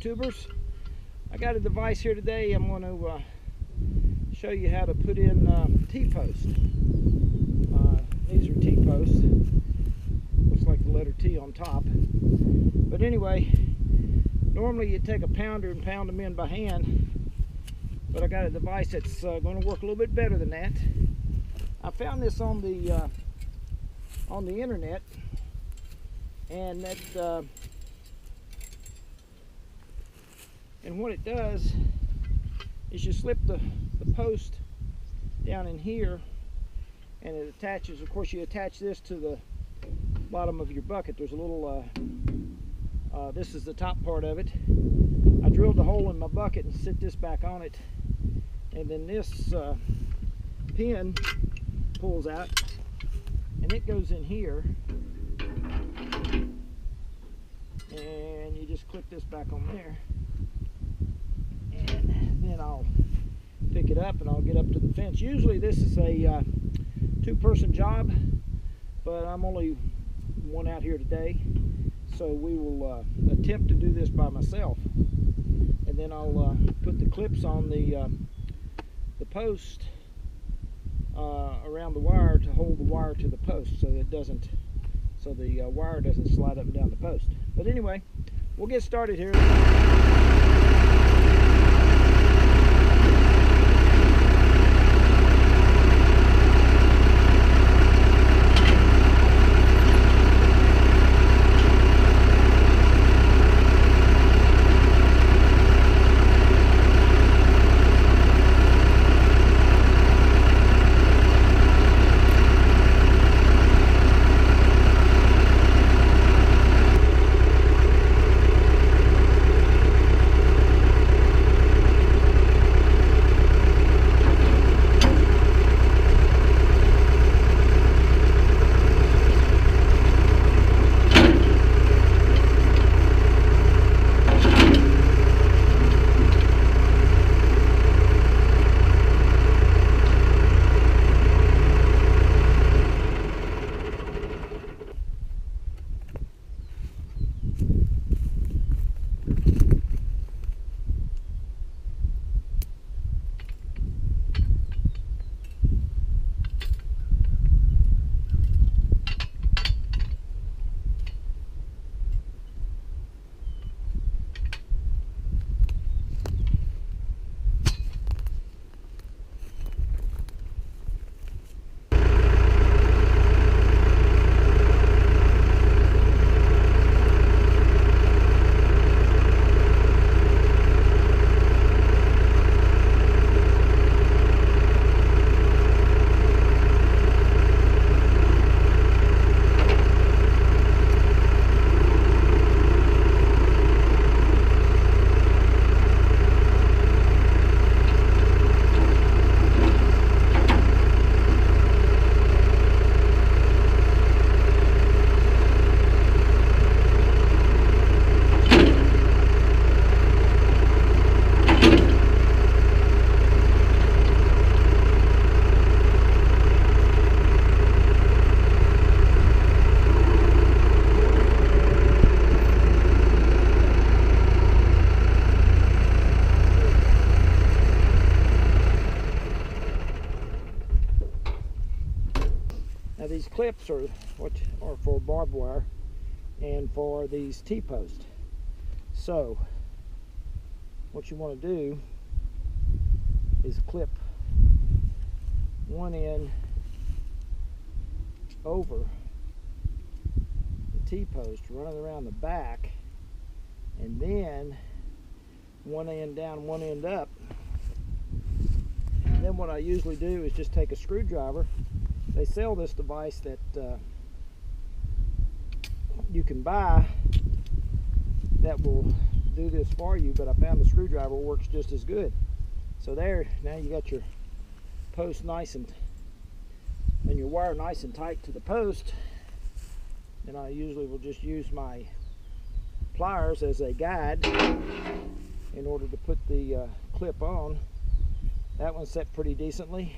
YouTubers. I got a device here today. I'm going to show you how to put in T-posts. These are T-posts. Looks like the letter T on top. But anyway, normally you take a pounder and pound them in by hand, but I got a device that's going to work a little bit better than that. I found this on the internet, and that and what it does is you slip the post down in here, and it attaches. Of course, you attach this to the bottom of your bucket. There's a little this is the top part of it. I drilled a hole in my bucket and set this back on it, and then this pin pulls out and it goes in here, and you just clip this back on there, and then I'll pick it up and I'll get up to the fence. Usually this is a two-person job, but I'm only one out here today, so we will attempt to do this by myself, and then I'll put the clips on the post around the wire to hold the wire to the post, so it doesn't, so the wire doesn't slide up and down the post. But anyway, we'll get started here. Now these clips are for barbed wire and for these T-posts. So what you want to do is clip one end over the T-post, run it around the back, and then one end down, one end up. And then what I usually do is just take a screwdriver. They sell this device that you can buy that will do this for you, but I found the screwdriver works just as good. So there, now you got your post nice and your wire nice and tight to the post. And I usually will just use my pliers as a guide in order to put the clip on. That one's set pretty decently.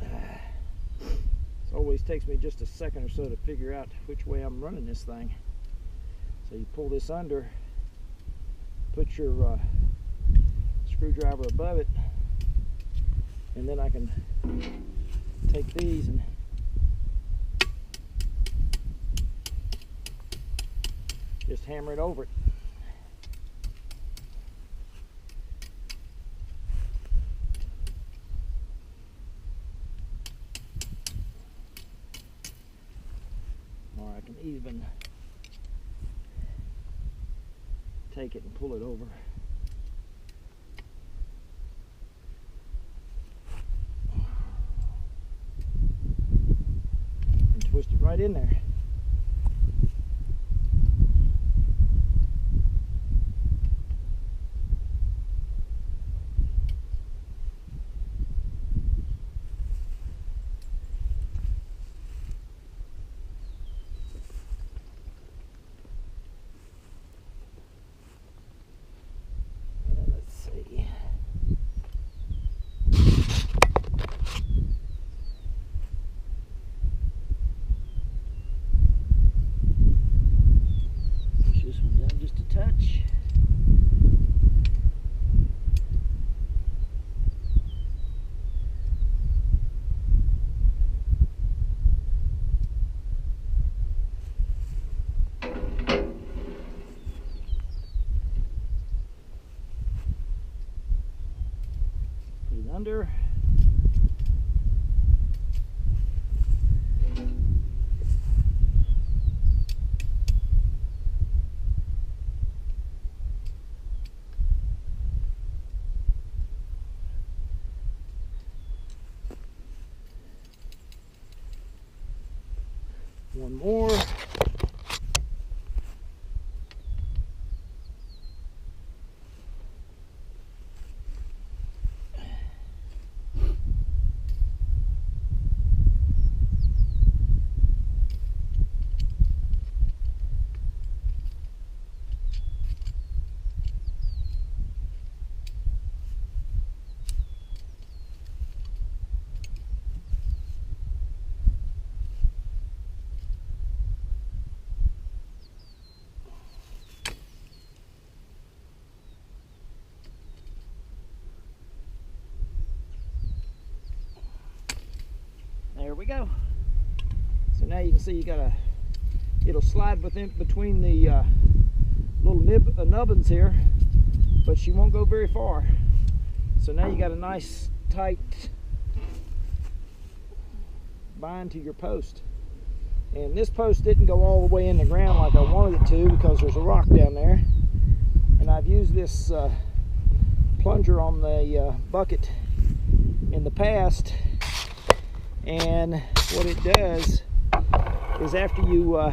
It always takes me just a second or so to figure out which way I'm running this thing. So you pull this under, put your screwdriver above it, and then I can take these and just hammer it over it. Or I can even take it and pull it over. And twist it right in there. Under. One more. There we go. So now you can see you got it'll slide between the little nubbins here, but she won't go very far. So now you got a nice tight bind to your post. And this post didn't go all the way in the ground like I wanted it to because there's a rock down there. And I've used this plunger on the bucket in the past. And what it does is after you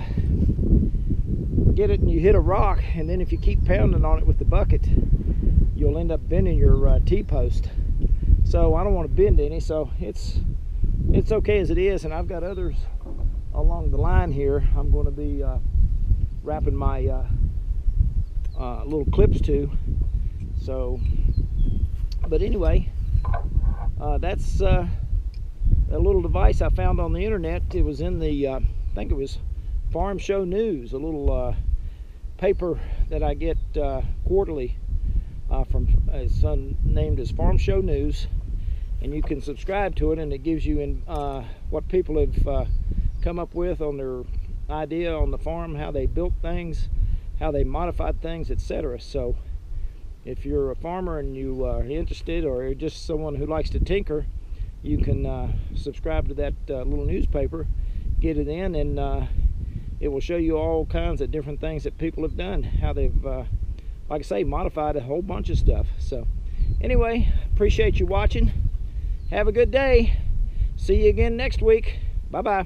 get it and you hit a rock, and then if you keep pounding on it with the bucket, you'll end up bending your T-post. So I don't want to bend any, so it's okay as it is. And I've got others along the line here I'm going to be wrapping my little clips to. So, but anyway, that's a little device I found on the internet. It was in the I think it was Farm Show News, a little paper that I get quarterly from son named as Farm Show News, and you can subscribe to it, and it gives you what people have come up with on their idea on the farm, how they built things, how they modified things, etc. So if you're a farmer and you are interested, or just someone who likes to tinker, you can subscribe to that little newspaper, get it in, and it will show you all kinds of different things that people have done, how they've, like I say, modified a whole bunch of stuff. So anyway, appreciate you watching. Have a good day. See you again next week. Bye-bye.